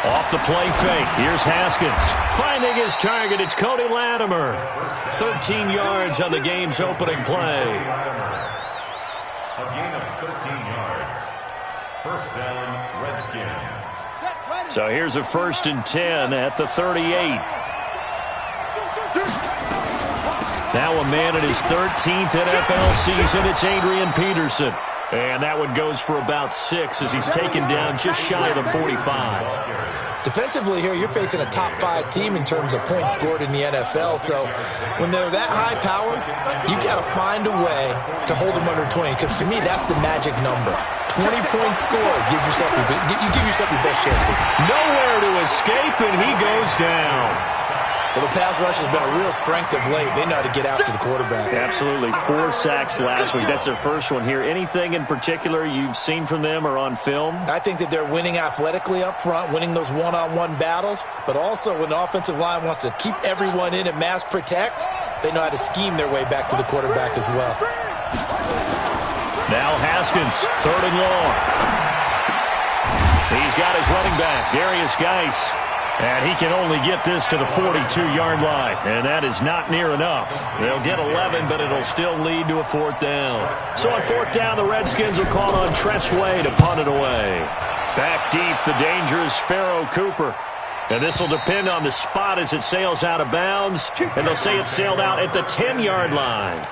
Off the play fake. Here's Haskins. Finding his target. It's Cody Latimer. 13 yards on the game's opening play. A gain of 13 yards. First down, Redskins. So here's a 1st and 10 at the 38. Now a man in his 13th NFL season. It's Adrian Peterson. And that one goes for about 6 as he's taken down just shy of the 45. Defensively here, you're facing a top 5 team in terms of points scored in the NFL. So when they're that high powered, you got to find a way to hold them under 20. Because to me, that's the magic number. 20 points scored gives yourself you give yourself your best chance to win. Nowhere to escape, and he goes down. Well, the pass rush has been a real strength of late. They know how to get after the quarterback. Absolutely. 4 sacks last week. That's their first one here. Anything in particular you've seen from them or on film? I think that they're winning athletically up front, winning those one-on-one battles, but also when the offensive line wants to keep everyone in and mass protect, they know how to scheme their way back to the quarterback as well. Now Haskins, 3rd and long. He's got his running back, Darius Geis. And he can only get this to the 42-yard line, and that is not near enough. They'll get 11, but it'll still lead to a 4th down. So on 4th down, the Redskins will call on Tress Way to punt it away. Back deep, the dangerous Pharaoh Cooper. And this will depend on the spot as it sails out of bounds, and they'll say it sailed out at the 10-yard line.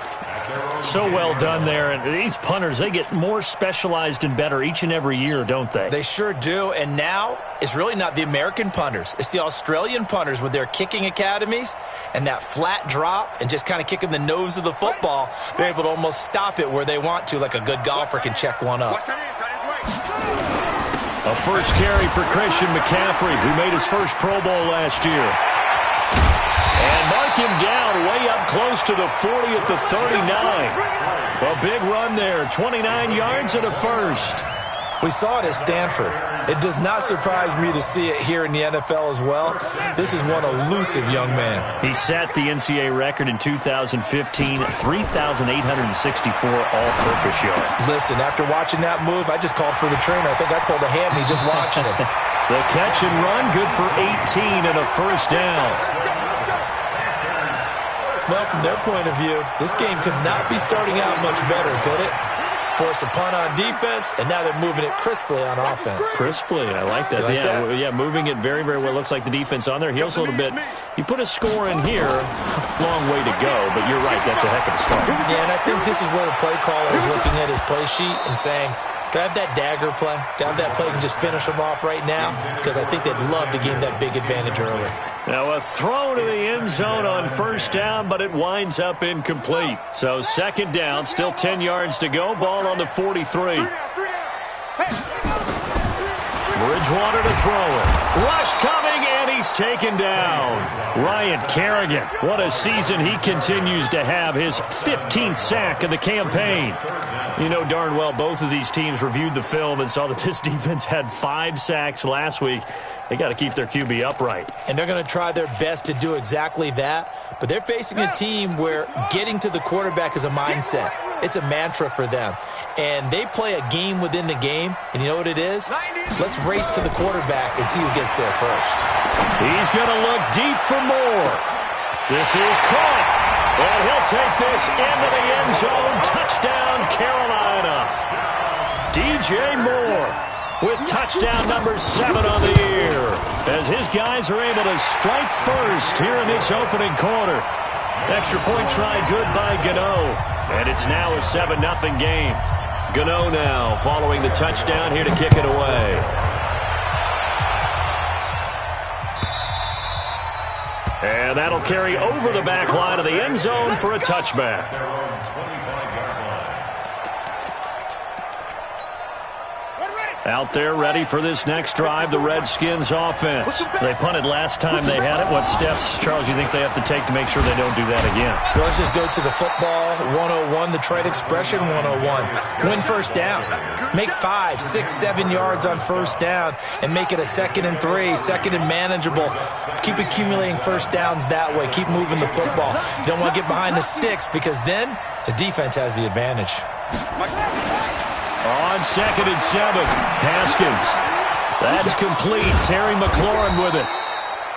So well done there. And these punters, they get more specialized and better each and every year, don't they? They sure do. And now it's really not the American punters. It's the Australian punters with their kicking academies and that flat drop and just kind of kicking the nose of the football. They're able to almost stop it where they want to, like a good golfer can check one up. A first carry for Christian McCaffrey, who made his first Pro Bowl last year. And mark him down way up close to the 40 at the 39. A big run there, 29 yards and a first. We saw it at Stanford. It does not surprise me to see it here in the NFL as well. This is one elusive young man. He set the NCAA record in 2015, 3,864 all-purpose yards. Listen, after watching that move, I just called for the trainer. I think I pulled a hammy just watching it. The catch and run, good for 18 and a first down. Well, from their point of view, this game could not be starting out much better, could it? Force a punt on defense, and now they're moving it crisply on offense. Crisply, I like that. Yeah, moving it very, very well. Looks like the defense on their heels a little bit. You put a score in here, long way to go, but you're right, that's a heck of a start. Yeah, and I think this is where the play caller is looking at his play sheet and saying, do I have that dagger play? Do I have that play and just finish them off right now? Because I think they'd love to gain that big advantage early. Now a throw to the end zone on first down, but it winds up incomplete. So 2nd down, still 10 yards to go. Ball on the 43. Bridgewater to throw it. Rush coming, and he's taken down. Ryan Kerrigan, what a season he continues to have. His 15th sack of the campaign. You know darn well both of these teams reviewed the film and saw that this defense had 5 sacks last week. They got to keep their QB upright. And they're going to try their best to do exactly that. But they're facing a team where getting to the quarterback is a mindset. It's a mantra for them. And they play a game within the game. And you know what it is? Let's race to the quarterback and see who gets there first. He's going to look deep for more. This is caught. And he'll take this into the end zone. Touchdown, Carolina. DJ Moore with touchdown number 7 on the year, as his guys are able to strike first here in this opening quarter. Extra point try good by Gano, and it's now a 7-0 game. Gano now following the touchdown here to kick it away. And that'll carry over the back line of the end zone for a touchback. Out there ready for this next drive, the Redskins offense. They punted last time they had it. What steps, Charles, you think they have to take to make sure they don't do that again? Well, let's just go to the football 101, the trade expression 101. Win first down. Make 5, 6, 7 yards on first down and make it a 2nd and 3, 2nd and manageable. Keep accumulating first downs that way. Keep moving the football. You don't want to get behind the sticks because then the defense has the advantage. On 2nd and 7, Haskins. That's complete. Terry McLaurin with it.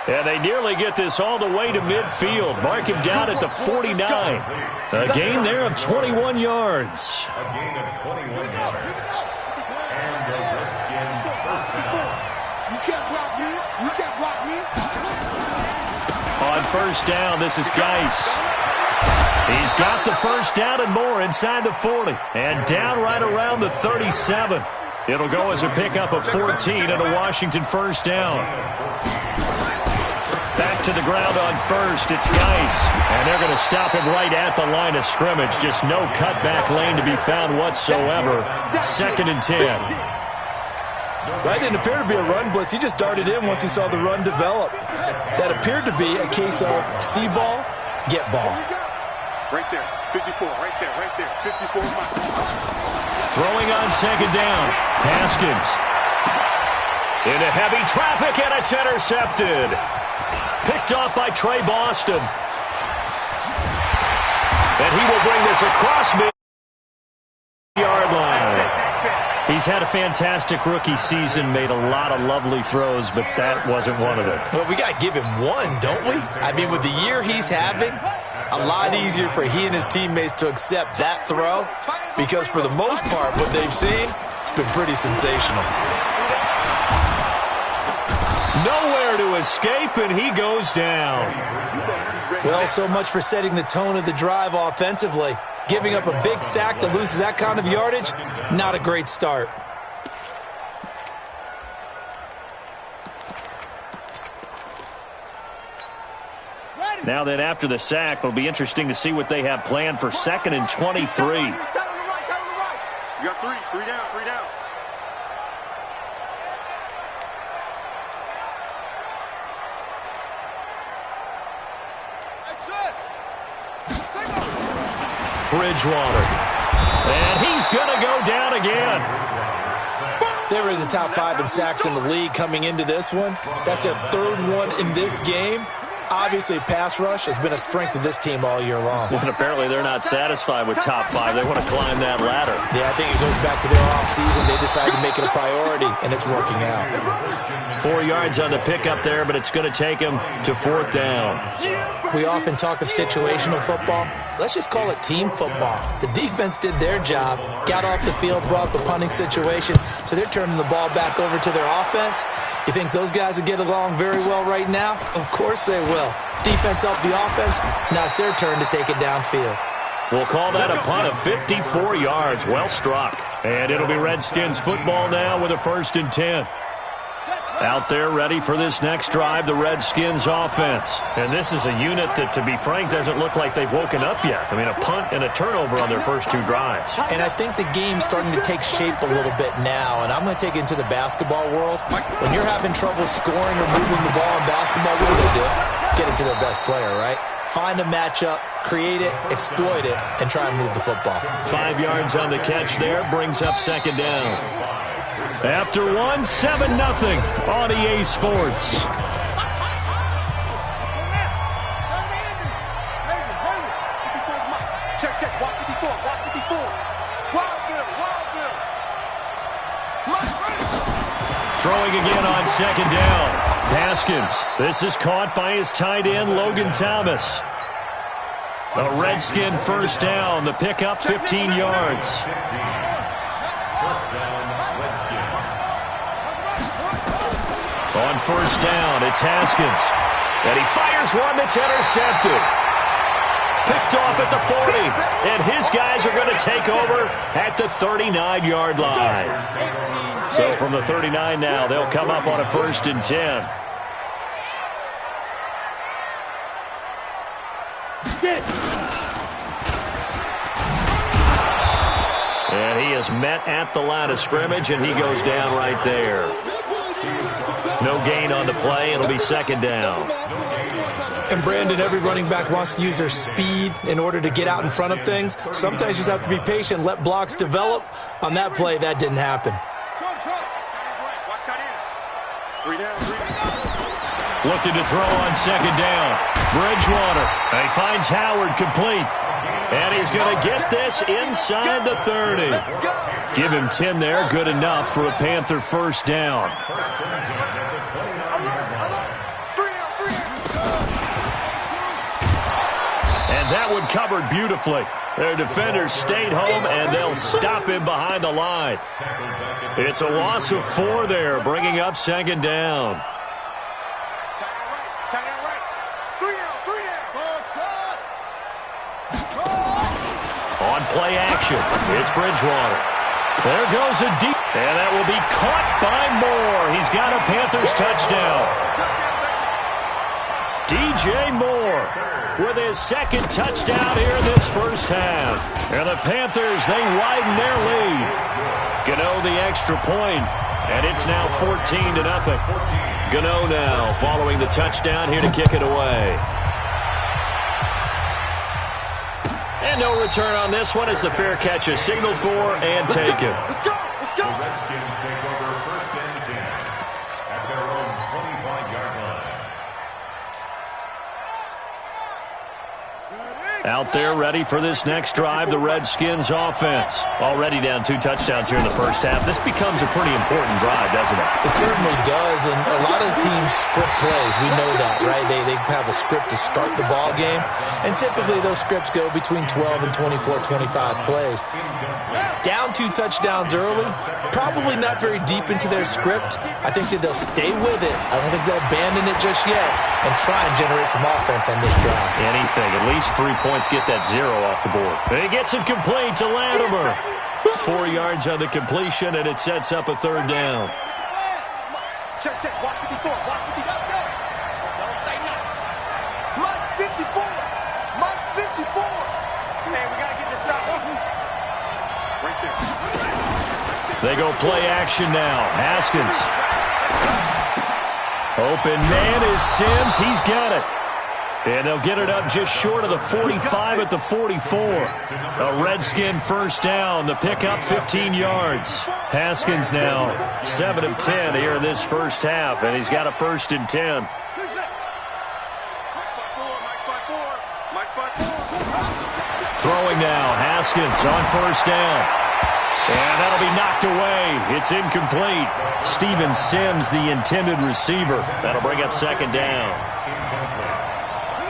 And they nearly get this all the way to midfield. Mark him down at the 49. A gain there of 21 yards. A gain of 21 yards. And the Redskins first down. You can't block me. You can't block me. On first down, this is Geis. He's got the first down and more inside the 40. And down right around the 37. It'll go as a pickup of 14 and a Washington first down. Back to the ground on first. It's Geis. And they're going to stop him right at the line of scrimmage. Just no cutback lane to be found whatsoever. 2nd and 10. That didn't appear to be a run blitz. He just darted in once he saw the run develop. That appeared to be a case of see ball, get ball. Right there. 54. Right there. Right there. 54 miles. Throwing on 2nd down. Haskins. Into heavy traffic, and it's intercepted. Picked off by Trey Boston. And he will bring this across mid-yard line. He's had a fantastic rookie season, made a lot of lovely throws, but that wasn't one of them. Well, we got to give him one, don't we? I mean, with the year he's having, a lot easier for he and his teammates to accept that throw because for the most part, what they've seen, it's been pretty sensational. Nowhere to escape, and he goes down. Well, so much for setting the tone of the drive offensively. Giving up a big sack that loses that kind of yardage, not a great start. Now then, after the sack, it'll be interesting to see what they have planned for 2nd and 23. You got three. 3 down. 3 down. Bridgewater. And he's going to go down again. They were in the top 5 in sacks in the league coming into this one. That's their 3rd one in this game. Obviously, pass rush has been a strength of this team all year long. And apparently they're not satisfied with top 5. They want to climb that ladder. Yeah, I think it goes back to their offseason. They decided to make it a priority, and it's working out. 4 yards on the pickup there, but it's going to take him to 4th down. We often talk of situational football. Let's just call it team football. The defense did their job, got off the field, brought the punting situation, so they're turning the ball back over to their offense. You think those guys will get along very well right now? Of course they will. Defense up the offense. Now it's their turn to take it downfield. We'll call that a punt of 54 yards. Well struck. And it'll be Redskins football now with a 1st and 10. Out there ready for this next drive, the Redskins offense. And this is a unit that, to be frank, doesn't look like they've woken up yet. I mean, a punt and a turnover on their first 2 drives. And I think the game's starting to take shape a little bit now, and I'm going to take it into the basketball world. When you're having trouble scoring or moving the ball in basketball, what do? Get it to their best player, right? Find a matchup, create it, exploit it, and try and move the football. 5 yards on the catch there, brings up 2nd down. After 1, 7-0 on EA Sports. Check. Watch 54. Watch 54. Wild Bill. Throwing again on 2nd down. Haskins. This is caught by his tight end, Logan Thomas. A Redskin first down. The pickup, 15 yards. First down, Redskins. On first down, it's Haskins. And he fires one that's intercepted. Picked off at the 40. And his guys are going to take over at the 39-yard line. So from the 39 now, they'll come up on a 1st and 10. And he is met at the line of scrimmage, and he goes down right there. No gain on the play. It'll be 2nd down. And Brandon, every running back wants to use their speed in order to get out in front of things. Sometimes you just have to be patient, let blocks develop. On that play, that didn't happen. Looking to throw on 2nd down. Bridgewater. And he finds Howard complete. And he's going to get this inside the 30. Give him 10 there, good enough for a Panther first down. And that one covered beautifully. Their defenders stayed home, and they'll stop him behind the line. It's a loss of 4 there, bringing up second down. On play action, it's Bridgewater. There goes a deep, and that will be caught by Moore. He's got a Panthers touchdown. DJ Moore with his second touchdown here in this first half. And the Panthers, they widen their lead. Gano the extra point, and it's now 14-0. Gano now following the touchdown here to kick it away. And no return on this one as the fair catch is signaled for and taken. Let's go. The Redskins take over first and 10 at their own 25-yard line. Out there ready for this next drive, the Redskins offense. Already down 2 touchdowns here in the first half. This becomes a pretty important drive, doesn't it? It certainly does, and a lot of teams script plays. We know that, right? They have a script to start the ball game, and typically those scripts go between 12 and 24, 25 plays. Down 2 touchdowns early, probably not very deep into their script. I think that they'll stay with it. I don't think they'll abandon it just yet and try and generate some offense on this drive. Anything, at least 3 points, get that 0 off the board. He gets it complete to Latimer. 4 yards on the completion, and it sets up a third down. Check. Watch 54. Watch 54. Don't say nothing. Mike 54. Mike 54. Man, we got to get this stop. Right there. They go play action now. Haskins. Open man is Sims. He's got it. And they'll get it up just short of the 45 at the 44. A Redskin first down. The pickup 15 yards. Haskins now 7 of 10 here in this first half, and he's got a 1st and 10. Throwing now. Haskins on first down. And that'll be knocked away. It's incomplete. Steven Sims, the intended receiver. That'll bring up second down.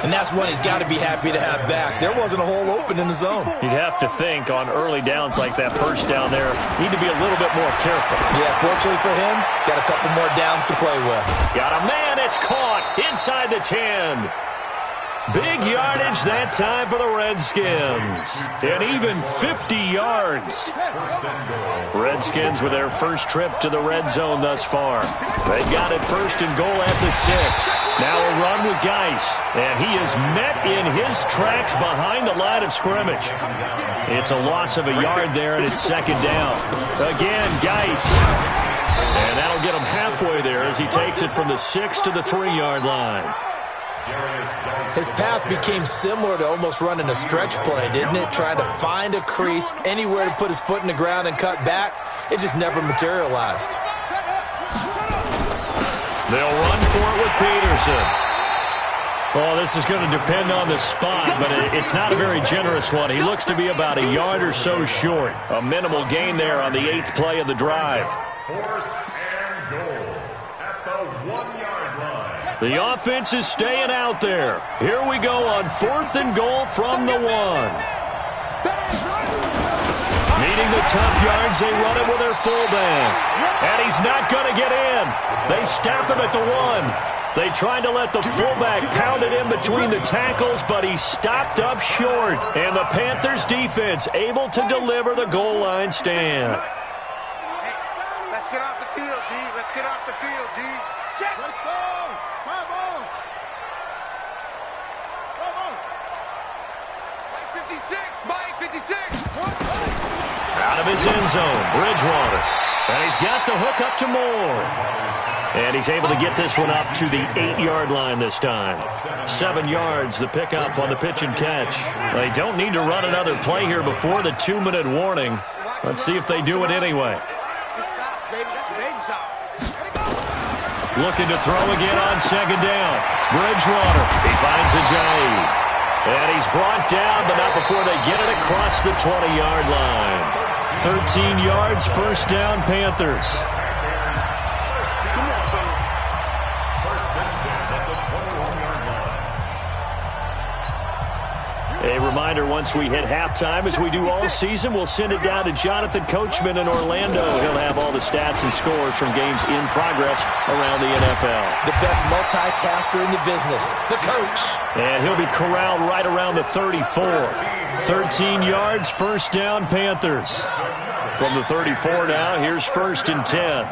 And that's one he's got to be happy to have back. There wasn't a hole open in the zone. You'd have to think on early downs like that first down there, need to be a little bit more careful. Yeah, fortunately for him, got a couple more downs to play with. Got a man, it's caught inside the 10. Big yardage that time for the Redskins. And even 50 yards. Redskins with their first trip to the red zone thus far. They got it 1st and goal at the 6. Now a run with Geis. And he is met in his tracks behind the line of scrimmage. It's a loss of a yard there, and it's second down. Again, Geis. And that'll get him halfway there as he takes it from the 6 to the 3-yard line. His path became similar to almost running a stretch play, didn't it? Trying to find a crease, anywhere to put his foot in the ground and cut back. It just never materialized. They'll run for it with Peterson. Well, this is going to depend on the spot, but it's not a very generous one. He looks to be about a yard or so short. A minimal gain there on the 8th play of the drive. 4th and goal at the 1-yard line. The offense is staying out there. Here we go on 4th and goal from the 1. Needing the tough yards, they run it with their fullback. And he's not going to get in. They stop him at the 1. They tried to let the fullback pound it in between the tackles, but he stopped up short. And the Panthers defense able to deliver the goal line stand. Hey, let's get off the field, D. Let's get off the field, D. Check. Let's go. Come on. Come on. Mike 56. Mike 56. Out of his end zone, Bridgewater. And he's got the hook up to Moore. And he's able to get this one up to the 8-yard line this time. 7 yards, the pickup on the pitch and catch. They don't need to run another play here before the 2-minute warning. Let's see if they do it anyway. Looking to throw again on second down. Bridgewater, he finds Ajayi. And he's brought down, but not before they get it across the 20-yard line. 13 yards, first down, Panthers. A reminder, once we hit halftime, as we do all season, we'll send it down to Jonathan Coachman in Orlando. He'll have all the stats and scores from games in progress around the NFL. The best multitasker in the business, the coach. And he'll be corralled right around the 34. 13 yards, first down, Panthers. From the 34 now, here's first and 10.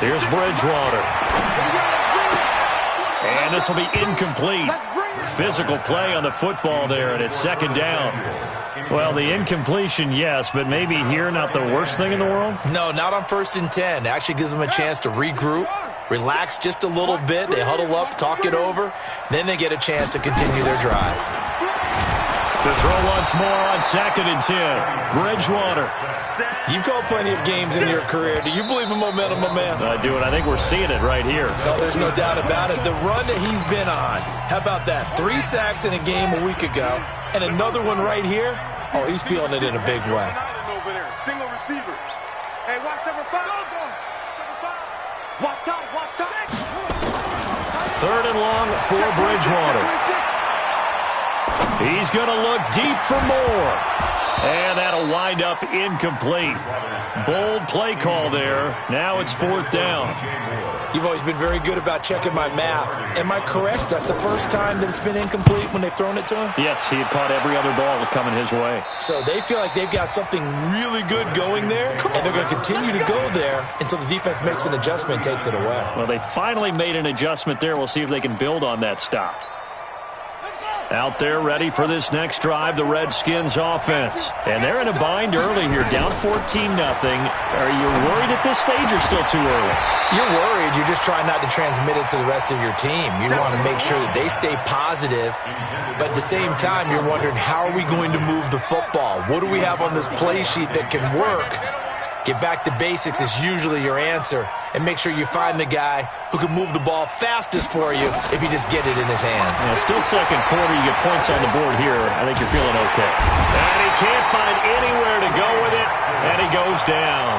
Here's Bridgewater. And this will be incomplete. Physical play on the football there, and it's second down. Well, the incompletion, yes, but maybe here not the worst thing in the world? No, not on first and 10. It actually gives them a chance to regroup, relax just a little bit. They huddle up, talk it over. Then they get a chance to continue their drive. To throw once more on second and 10. Bridgewater. You've called plenty of games in your career. Do you believe in momentum, my man? I do, and I think we're seeing it right here. No, there's no doubt about it. The run that he's been on. How about that? 3 sacks in a game a week ago, and another one right here. Oh, he's feeling it in a big way. Single receiver. Hey, watch number 5. Watch out, watch out. Third and long for Bridgewater. He's going to look deep for more. And that'll wind up incomplete. Bold play call there. Now it's fourth down. You've always been very good about checking my math. Am I correct? That's the first time that it's been incomplete when they've thrown it to him? Yes, he had caught every other ball coming his way. So they feel like they've got something really good going there, and they're going to continue to go there until the defense makes an adjustment and takes it away. Well, they finally made an adjustment there. We'll see if they can build on that stop. Out there ready for this next drive, the Redskins offense. And they're in a bind early here, down 14-0. Are you worried at this stage or still too early? You're worried. You're just trying not to transmit it to the rest of your team. You want to make sure that they stay positive. But at the same time, you're wondering, how are we going to move the football? What do we have on this play sheet that can work? Get back to basics is usually your answer. And make sure you find the guy who can move the ball fastest for you if you just get it in his hands. Yeah, still second quarter. You get points on the board here. I think you're feeling okay. And he can't find anywhere to go with it. And he goes down.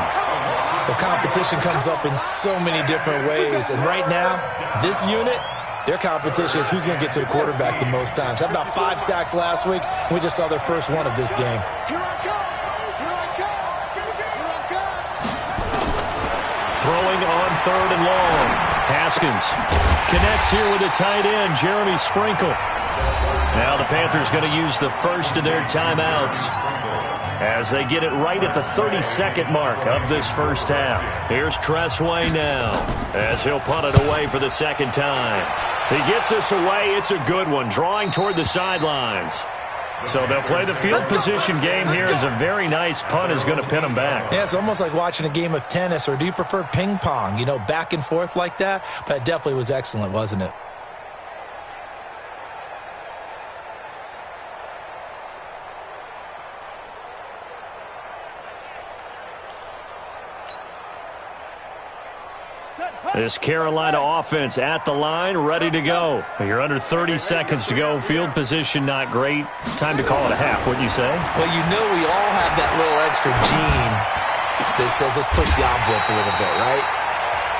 The competition comes up in so many different ways. And right now, this unit, their competition is who's going to get to the quarterback the most times. How about 5 sacks last week? We just saw their first one of this game. Throwing on third and long. Haskins connects here with a tight end, Jeremy Sprinkle. Now the Panthers going to use the first of their timeouts as they get it right at the 32nd mark of this first half. Here's Tressway now as he'll punt it away for the second time. He gets this away. It's a good one, drawing toward the sidelines. So they'll play the field position game here as a very nice punt is going to pin them back. Yeah, it's almost like watching a game of tennis, or do you prefer ping pong? You know, back and forth like that? But it definitely was excellent, wasn't it? This Carolina offense at the line, ready to go. You're under 30 seconds to go. Field position not great. Time to call it a half, wouldn't you say? Well, you know we all have that little extra gene that says let's push the envelope a little bit, right?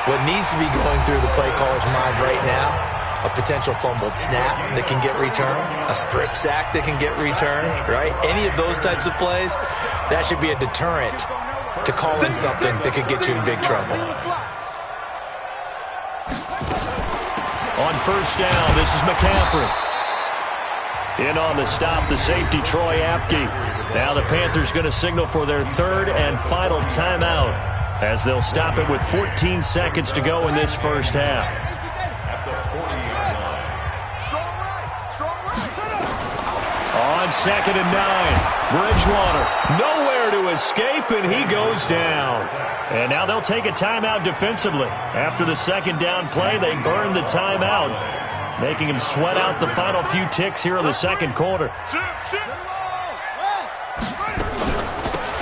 What needs to be going through the play caller's mind right now, a potential fumbled snap that can get returned, a strip sack that can get returned, right? Any of those types of plays, that should be a deterrent to calling something that could get you in big trouble. On first down, this is McCaffrey. In on the stop, the safety, Troy Apke. Now the Panthers going to signal for their third and final timeout as they'll stop it with 14 seconds to go in this first half. On second and 9, Bridgewater nowhere to escape, and he goes down. And now they'll take a timeout defensively. After the second down play, they burn the timeout, making him sweat out the final few ticks here in the second quarter.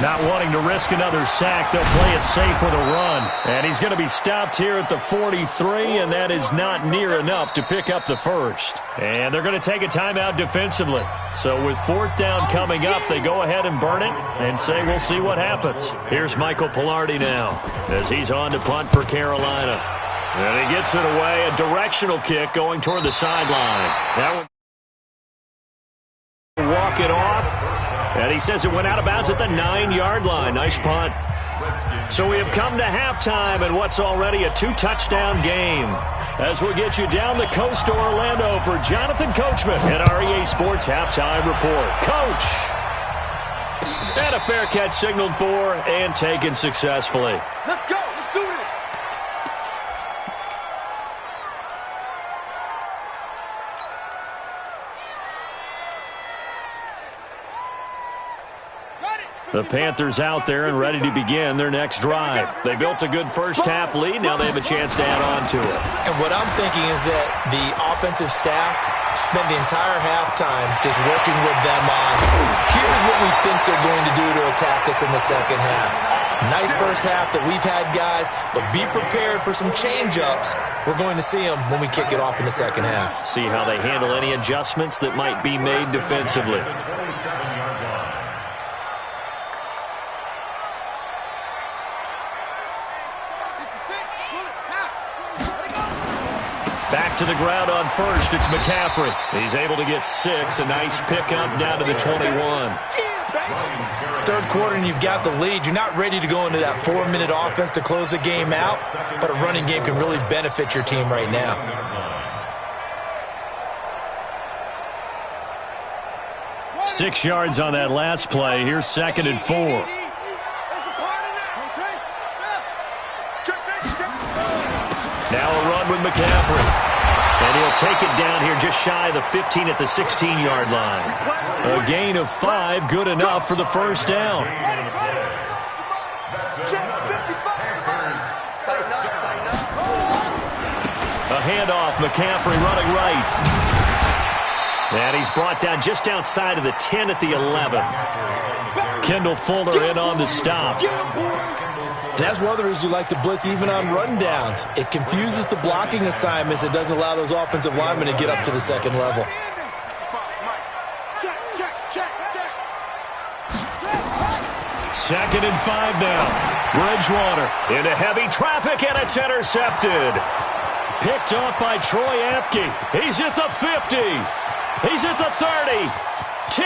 Not wanting to risk another sack, they'll play it safe with a run. And he's going to be stopped here at the 43, and that is not near enough to pick up the first. And they're going to take a timeout defensively. So with fourth down coming up, they go ahead and burn it and say we'll see what happens. Here's Michael Pilardi now as he's on to punt for Carolina. And he gets it away, a directional kick going toward the sideline. That would walk it off. And he says it went out of bounds at the 9-yard line. Nice punt. So we have come to halftime in what's already a 2-touchdown game. As we'll get you down the coast to Orlando for Jonathan Coachman at our EA Sports Halftime Report. Coach! And a fair catch signaled for and taken successfully. Let's go. Let's do this. The Panthers out there and ready to begin their next drive. They built a good first-half lead. Now they have a chance to add on to it. And what I'm thinking is that the offensive staff spent the entire halftime just working with them on, here's what we think they're going to do to attack us in the second half. Nice first half that we've had, guys, but be prepared for some change-ups. We're going to see them when we kick it off in the second half. See how they handle any adjustments that might be made defensively. Back to the ground on first. It's McCaffrey. He's able to get 6. A nice pickup down to the 21. Third quarter and you've got the lead. You're not ready to go into that 4-minute offense to close the game out, but a running game can really benefit your team right now. Six yards on that last play. Here's 2nd and 4. Now a run with McCaffrey. And he'll take it down here just shy of the 15 at the 16-yard line. A gain of 5, good enough for the first down. A handoff, McCaffrey running right. And he's brought down just outside of the 10 at the 11. Kendall Fuller in on the stop. And that's one of the reasons you like to blitz even on rundowns. It confuses the blocking assignments. It doesn't allow those offensive linemen to get up to the second level. Second and 5 now. Bridgewater into heavy traffic, and it's intercepted. Picked off by Troy Apke. He's at the 50. He's at the 30. 10.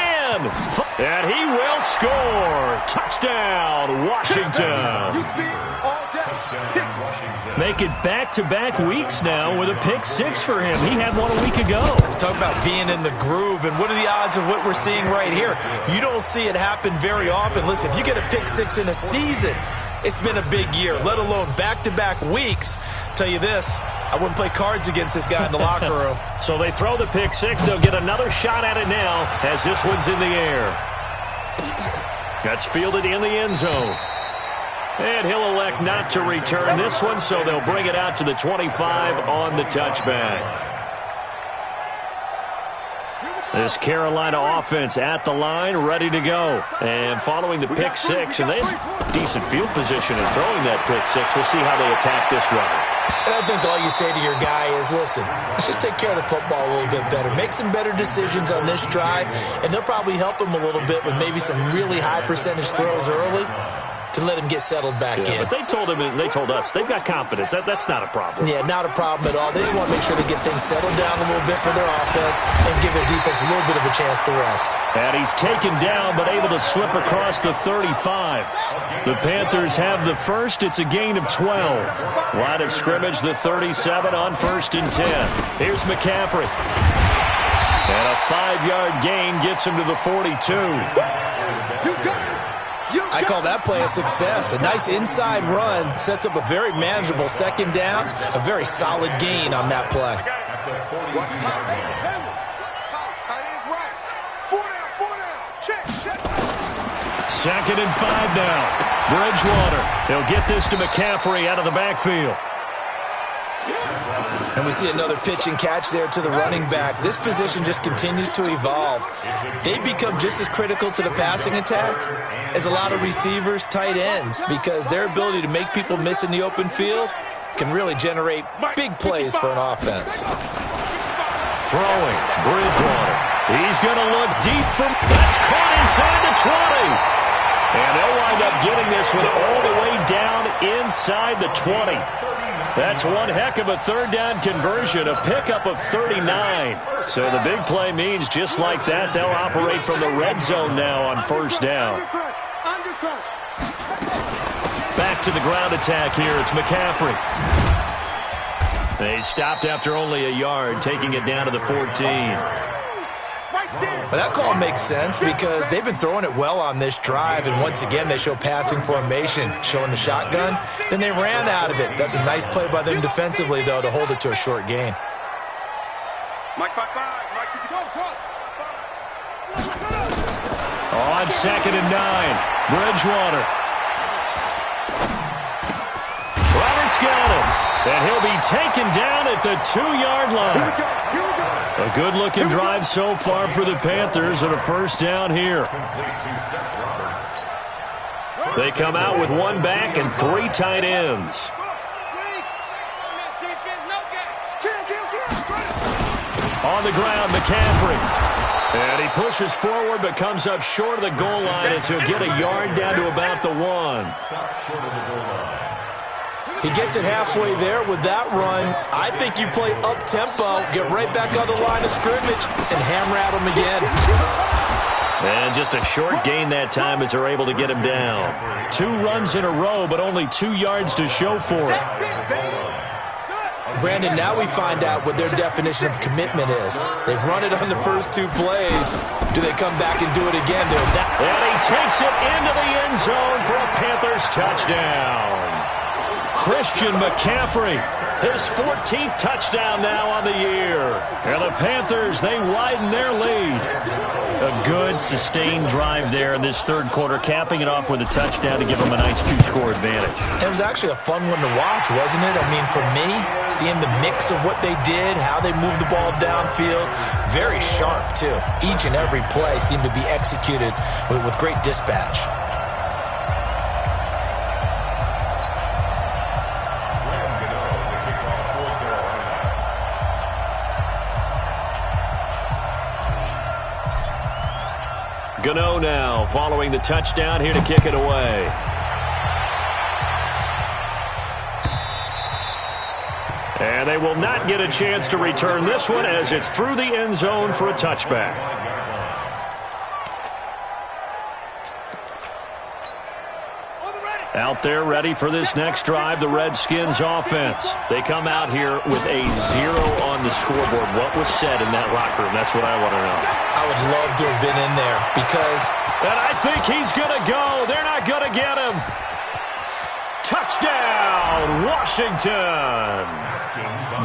And he will score. Touchdown, Washington. Make it back-to-back weeks now with a pick 6 for him. He had one a week ago. Talk about being in the groove, and what are the odds of what we're seeing right here? You don't see it happen very often. Listen, if you get a pick 6 in a season, it's been a big year, let alone back-to-back weeks. Tell you this, I wouldn't play cards against this guy in the locker room. So they throw the pick 6. They'll get another shot at it now as this one's in the air. That's fielded in the end zone. And he'll elect not to return this one, so they'll bring it out to the 25 on the touchback. This Carolina offense at the line, ready to go. And following the pick 6, and they have decent field position in throwing that pick 6. We'll see how they attack this run. And I think all you say to your guy is, listen, let's just take care of the football a little bit better. Make some better decisions on this drive, and they'll probably help him a little bit with maybe some really high percentage throws early to let him get settled back in. But they told him, and they told us, they've got confidence. That's not a problem. Yeah, not a problem at all. They just want to make sure they get things settled down a little bit for their offense and give their defense a little bit of a chance to rest. And he's taken down, but able to slip across the 35. The Panthers have the first. It's a gain of 12. Line of scrimmage, the 37 on 1st and 10. Here's McCaffrey. And a 5-yard gain gets him to the 42. I call that play a success. A nice inside run sets up a very manageable second down. A very solid gain on that play. What's time? Tight end's right. 4 down. Check. 2nd and 5 now. Bridgewater. He'll get this to McCaffrey out of the backfield. And we see another pitch and catch there to the running back. This position just continues to evolve. They become just as critical to the passing attack as a lot of receivers, tight ends, because their ability to make people miss in the open field can really generate big plays for an offense. Throwing, Bridgewater. He's going to look deep from... That's caught inside the 20. And they'll wind up getting this one all the way down inside the 20. That's one heck of a third down conversion, a pickup of 39. So the big play means just like that, they'll operate from the red zone now on first down. Back to the ground attack here. It's McCaffrey. They stopped after only a yard, taking it down to the 14. But that call makes sense because they've been throwing it well on this drive, and once again they show passing formation, showing the shotgun. Then they ran out of it. That's a nice play by them defensively, though, to hold it to a short gain. On 2nd and 9, Bridgewater. Roberts got him, and he'll be taken down at the 2-yard line. A good-looking drive so far for the Panthers and a first down here. They come out with one back and 3 tight ends. On the ground, McCaffrey. And he pushes forward but comes up short of the goal line as he'll get a yard down to about the 1. He gets it halfway there with that run. I think you play up-tempo, get right back on the line of scrimmage, and hammer at him again. And just a short gain that time as they're able to get him down. 2 runs in a row, but only 2 yards to show for it. Brandon, now we find out what their definition of commitment is. They've run it on the first 2 plays. Do they come back and do it again? And he takes it into the end zone for a Panthers touchdown. Christian McCaffrey, his 14th touchdown now on the year. And the Panthers, they widen their lead. A good, sustained drive there in this third quarter, capping it off with a touchdown to give them a nice 2-score advantage. It was actually a fun one to watch, wasn't it? I mean, for me, seeing the mix of what they did, how they moved the ball downfield, very sharp, too. Each and every play seemed to be executed with great dispatch. Gano now following the touchdown here to kick it away. And they will not get a chance to return this one as it's through the end zone for a touchback. Out there ready for this next drive, the Redskins offense. They come out here with a 0 on the scoreboard. What was said in that locker room? That's what I want to know. I would love to have been in there because... And I think he's going to go. They're not going to get him. Touchdown, Washington.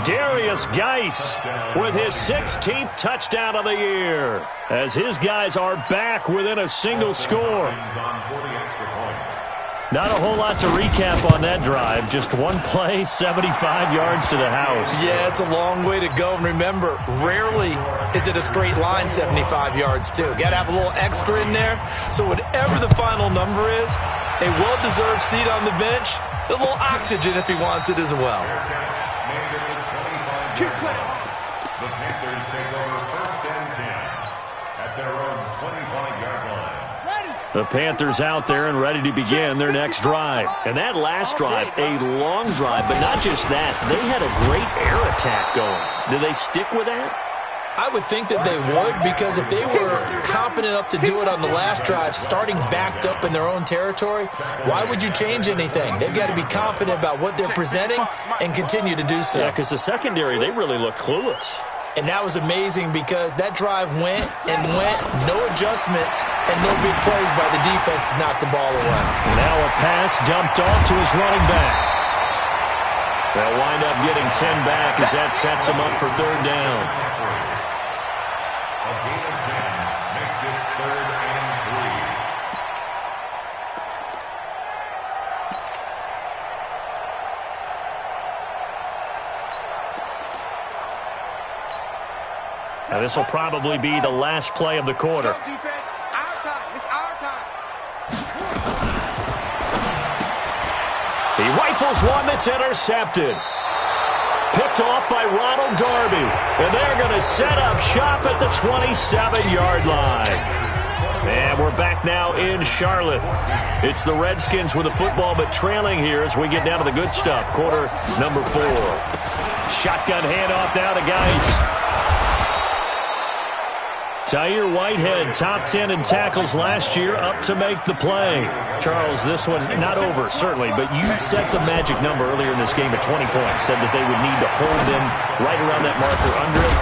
Darius Geis with his 16th touchdown of the year as his guys are back within a single score. Not a whole lot to recap on that drive. Just one play, 75 yards to the house. Yeah, it's a long way to go. And remember, rarely is it a straight line 75 yards, too. Got to have a little extra in there. So whatever the final number is, a well-deserved seat on the bench, a little oxygen if he wants it as well. The Panthers take over 1st and 10 at their own 25-yard line. The Panthers out there and ready to begin their next drive. And that last drive, a long drive, but not just that. They had a great air attack going. Do they stick with that? I would think that they would, because if they were confident enough to do it on the last drive, starting backed up in their own territory, why would you change anything? They've got to be confident about what they're presenting and continue to do so. Yeah, because the secondary, they really look clueless. And that was amazing because that drive went and went, no adjustments, and no big plays by the defense to knock the ball away. Now a pass dumped off to his running back. They'll wind up getting 10 back as that sets him up for third down. A gain of 10 makes it 3rd and 3. Now, this will probably be the last play of the quarter. Let's go, defense. Our time. It's our time. He rifles one that's intercepted. Picked off by Ronald Darby. And they're going to set up shop at the 27-yard line. And we're back now in Charlotte. It's the Redskins with the football, but trailing here as we get down to the good stuff. Quarter number 4. Shotgun handoff now to Geis. Tahir Whitehead, top 10 in tackles last year, up to make the play. Charles, this one's not over, certainly, but you set the magic number earlier in this game at 20 points, said that they would need to hold them right around that marker under it.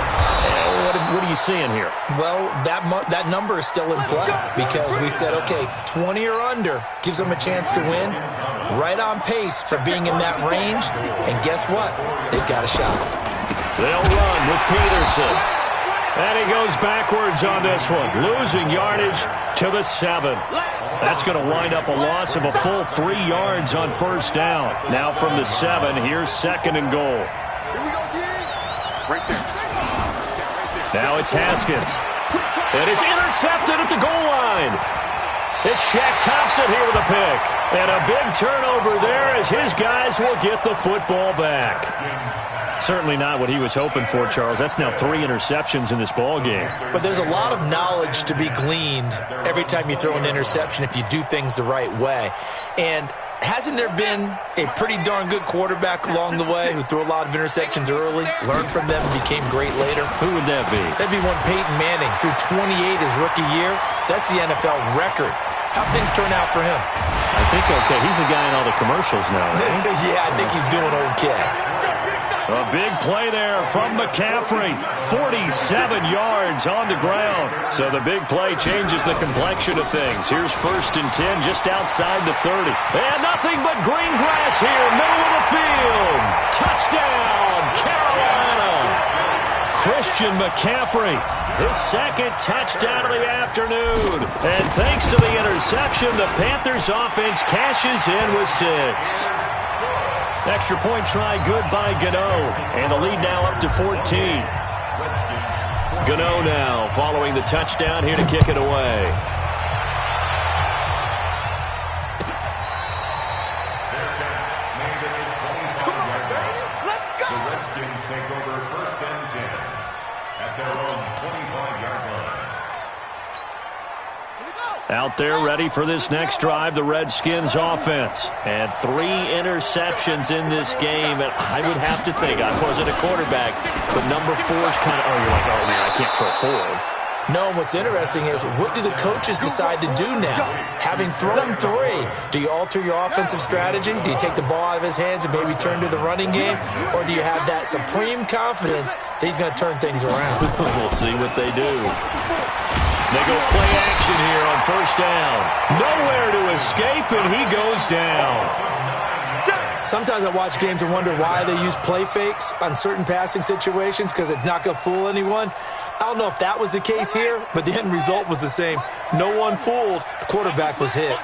What are you seeing here? Well, that number is still in play because we said, okay, 20 or under gives them a chance to win. Right on pace for being in that range. And guess what? They've got a shot. They'll run with Peterson. And he goes backwards on this one, losing yardage to the 7. That's going to wind up a loss of a full 3 yards on first down. Now from the 7, here's 2nd and goal. Here we go, kid. Right there. Now it's Haskins. And it's intercepted at the goal line. It's Shaq Thompson here with a pick. And a big turnover there as his guys will get the football back. Certainly not what he was hoping for, Charles. That's now 3 interceptions in this ball game. But there's a lot of knowledge to be gleaned every time you throw an interception if you do things the right way. And hasn't there been a pretty darn good quarterback along the way who threw a lot of interceptions early, learned from them, and became great later? Who would that be? That'd be one Peyton Manning. Threw 28 his rookie year. That's the NFL record. How'd things turn out for him? I think okay. He's a guy in all the commercials now, right? Yeah, I think he's doing okay. A big play there from McCaffrey. 47 yards on the ground. So the big play changes the complexion of things. Here's 1st and 10 just outside the 30. And nothing but green grass here, middle of the field. Touchdown, Carolina. Christian McCaffrey, his 2nd touchdown of the afternoon. And thanks to the interception, the Panthers offense cashes in with 6. Extra point try good by Gano. And the lead now up to 14. Gano now following the touchdown here to kick it away. Let's go. The Redskins take over 1st and 10 at their own 25-yard line. Out there ready for this next drive, the Redskins offense. And 3 interceptions in this game. And I would have to think, I wasn't a quarterback, but number 4's kind of, you're like, oh, man, I can't throw forward. No, what's interesting is what do the coaches decide to do now? Having thrown 3, do you alter your offensive strategy? Do you take the ball out of his hands and maybe turn to the running game? Or do you have that supreme confidence that he's going to turn things around? We'll see what they do. They go play action here on 1st down. Nowhere to escape, and he goes down. Sometimes I watch games and wonder why they use play fakes on certain passing situations because it's not going to fool anyone. I don't know if that was the case here, but the end result was the same. No one fooled. The quarterback was hit.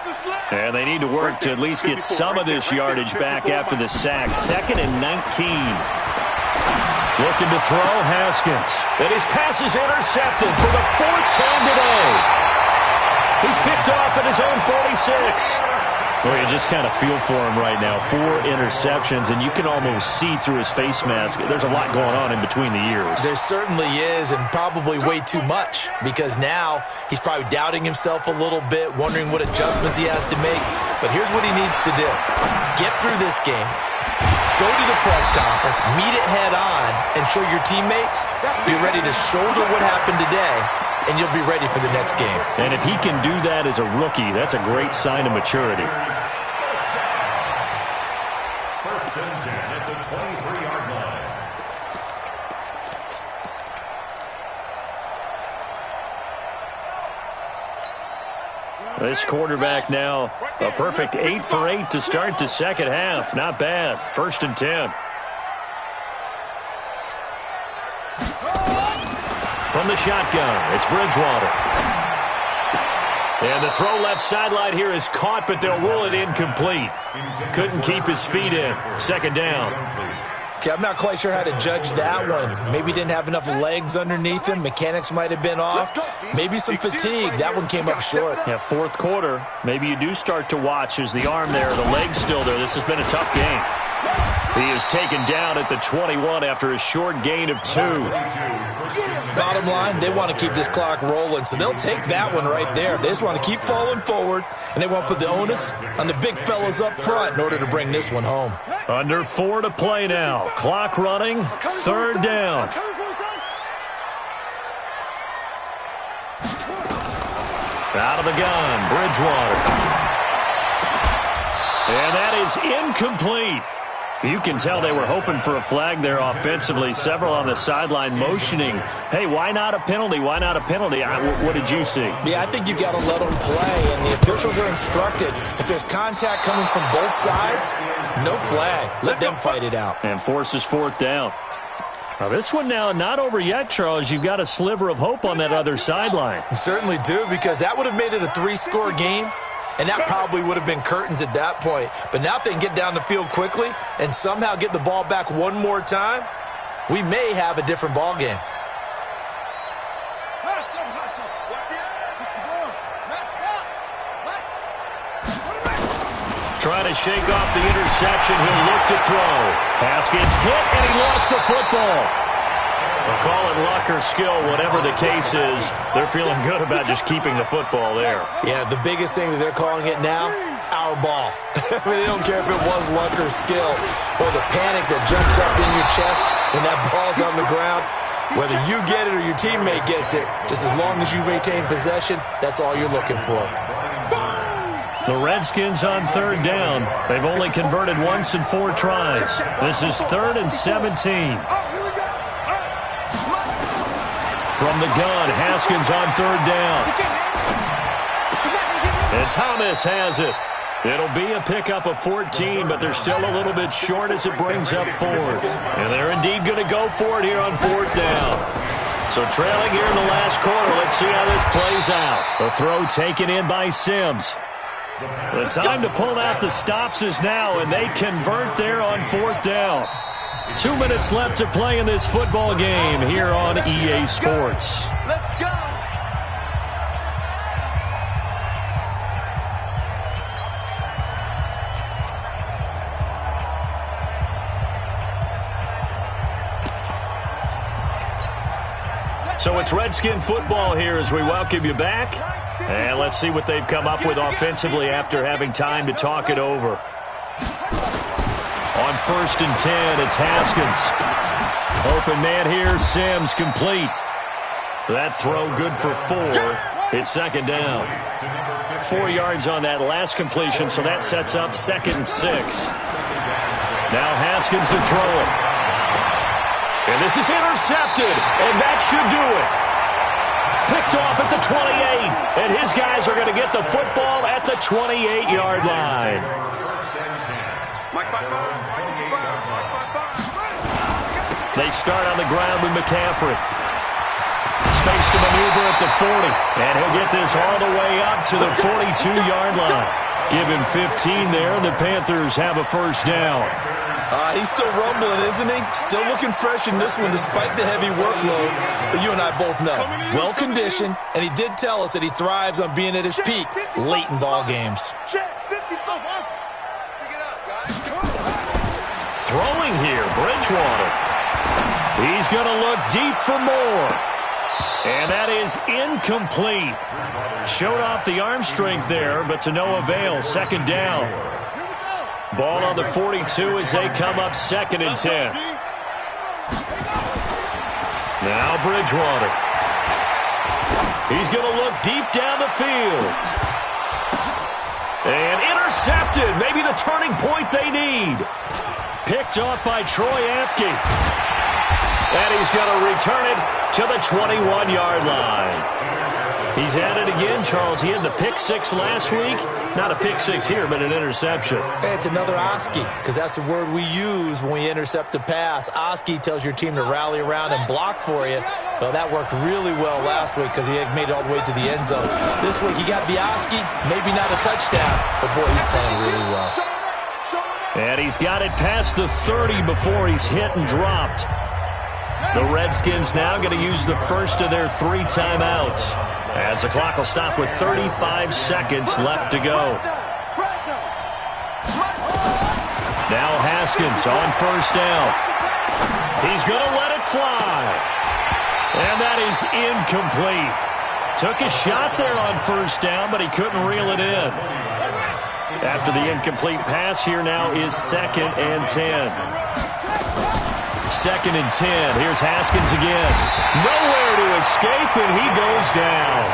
And they need to work to at least get some of this yardage back after the sack. 2nd and 19. Looking to throw, Haskins. And his pass is intercepted for the 4th time today. He's picked off at his own 46. Well, you just kind of feel for him right now. 4 interceptions, and you can almost see through his face mask. There's a lot going on in between the ears. There certainly is, and probably way too much, because now he's probably doubting himself a little bit, wondering what adjustments he has to make. But here's what he needs to do. Get through this game. Go to the press conference, meet it head on, and show your teammates you're ready to shoulder what happened today, and you'll be ready for the next game. And if he can do that as a rookie, that's a great sign of maturity. 1st and 10 at the 23-yard line. This quarterback now a perfect 8 for 8 to start the 2nd half. Not bad. 1st and 10. From the shotgun, it's Bridgewater. And the throw left sideline here is caught, but they'll rule it incomplete. Couldn't keep his feet in. 2nd down. Okay, I'm not quite sure how to judge that one. Maybe didn't have enough legs underneath him. Mechanics might have been off. Maybe some fatigue. That one came up short. Yeah, fourth quarter, maybe you do start to watch as the arm there, the leg's still there. This has been a tough game. He is taken down at the 21 after a short gain of 2. Bottom line, they want to keep this clock rolling, so they'll take that one right there. They just want to keep falling forward, and they want to put the onus on the big fellas up front in order to bring this one home. Under 4 to play now. Clock running, third down. Out of the gun, Bridgewater. And that is incomplete. You can tell they were hoping for a flag there offensively. Several on the sideline motioning, hey, why not a penalty? Why not a penalty? What did you see? Yeah, I think you got to let them play, and the officials are instructed. If there's contact coming from both sides, no flag. Let them fight it out. And forces fourth down. Now this one now not over yet, Charles. You've got a sliver of hope on that other sideline. You certainly do, because that would have made it a 3-score game. And that probably would have been curtains at that point. But now if they can get down the field quickly and somehow get the ball back one more time, we may have a different ball game. Trying to shake off the interception. He'll look to throw. Haskins hit, and he lost the football. We'll call it luck or skill, whatever the case is. They're feeling good about just keeping the football there. Yeah, the biggest thing that they're calling it now, our ball. They don't care if it was luck or skill. Or the panic that jumps up in your chest when that ball's on the ground. Whether you get it or your teammate gets it, just as long as you maintain possession, that's all you're looking for. The Redskins on third down. They've only converted once in 4 tries. This is 3rd and 17. From the gun, Haskins on third down. And Thomas has it. It'll be a pickup of 14, but they're still a little bit short as it brings up 4th. And they're indeed going to go for it here on 4th down. So trailing here in the last quarter, let's see how this plays out. The throw taken in by Sims. The time to pull out the stops is now, and they convert there on 4th down. 2 minutes left to play in this football game here on EA Sports. Let's go. So it's Redskin football here as we welcome you back. And let's see what they've come up with offensively after having time to talk it over. On 1st and 10, it's Haskins. Open man here, Sims complete. That throw good for 4. It's 2nd down. 4 yards on that last completion, so that sets up 2nd and 6. Now Haskins to throw it. And this is intercepted, and that should do it. Picked off at the 28, and his guys are going to get the football at the 28-yard line. They start on the ground with McCaffrey. Space to maneuver at the 40, and he'll get this all the way up to the 42-yard line. Give him 15 there, and the Panthers have a first down. He's still rumbling, isn't he? Still looking fresh in this one despite the heavy workload. But you and I both know, well-conditioned, and he did tell us that he thrives on being at his peak late in ball games. Throwing here, Bridgewater. He's going to look deep for more. And that is incomplete. Showed off the arm strength there, but to no avail. 2nd down. Ball on the 42 as they come up 2nd and 10. Now Bridgewater. He's going to look deep down the field. And intercepted. Maybe the turning point they need. Picked off by Troy Apke. And he's going to return it to the 21-yard line. He's at it again, Charles. He had the pick 6 last week. Not a pick 6 here, but an interception. Hey, it's another Oski, because that's the word we use when we intercept a pass. Oski tells your team to rally around and block for you. Well, that worked really well last week because he had made it all the way to the end zone. This week he got the Oski, maybe not a touchdown, but boy, he's playing really well. And he's got it past the 30 before he's hit and dropped. The Redskins now going to use the first of their 3 timeouts, as the clock will stop with 35 seconds left to go. Now Haskins on first down. He's going to let it fly. And that is incomplete. Took a shot there on first down, but he couldn't reel it in. After the incomplete pass, here now is 2nd and 10. 2nd and 10. Here's Haskins again. Nowhere to escape, and he goes down.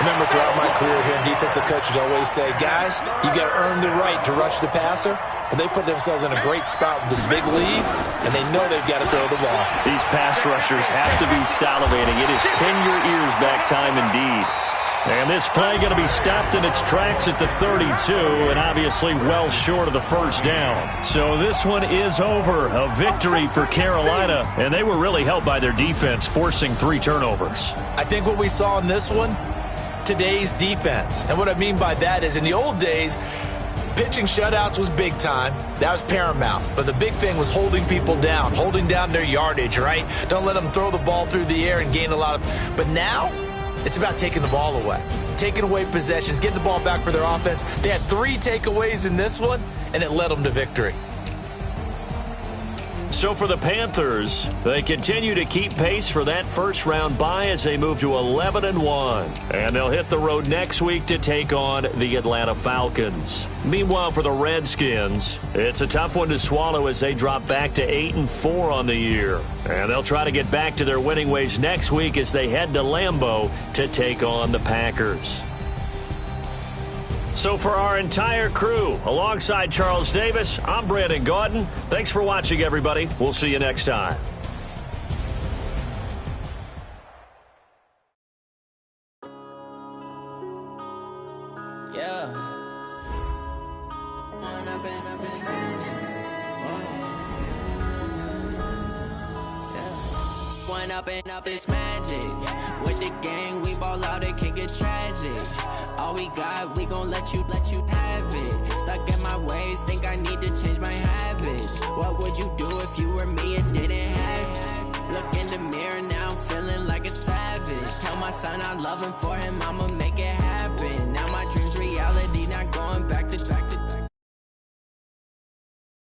Remember, throughout my career here, defensive coaches always say, guys, you got to earn the right to rush the passer. Well, they put themselves in a great spot with this big lead, and they know they've got to throw the ball. These pass rushers have to be salivating. It is pin your ears back time indeed. And this play going to be stopped in its tracks at the 32, and obviously well short of the first down. So this one is over. A victory for Carolina, and they were really helped by their defense, forcing 3 turnovers. I think what we saw in this one, today's defense. And what I mean by that is in the old days, pitching shutouts was big time. That was paramount. But the big thing was holding people down, holding down their yardage, right? Don't let them throw the ball through the air and gain a lot of... But now, it's about taking the ball away. Taking away possessions, getting the ball back for their offense. They had 3 takeaways in this one, and it led them to victory. So for the Panthers, they continue to keep pace for that first-round bye as they move to 11-1. And they'll hit the road next week to take on the Atlanta Falcons. Meanwhile, for the Redskins, it's a tough one to swallow as they drop back to 8-4 on the year. And they'll try to get back to their winning ways next week as they head to Lambeau to take on the Packers. So for our entire crew, alongside Charles Davis, I'm Brandon Gaudin. Thanks for watching, everybody. We'll see you next time. Yeah. One up and up is magic. With the gang, we ball out, it can get tragic. All we got, we gon' let you have it. Stuck in my ways, think I need to change my habits. What would you do if you were me and didn't have it? Look in the mirror, now I'm feeling like a savage. Tell my son I love him, for him I'ma make it happen. Now my dream's reality, not going back to back.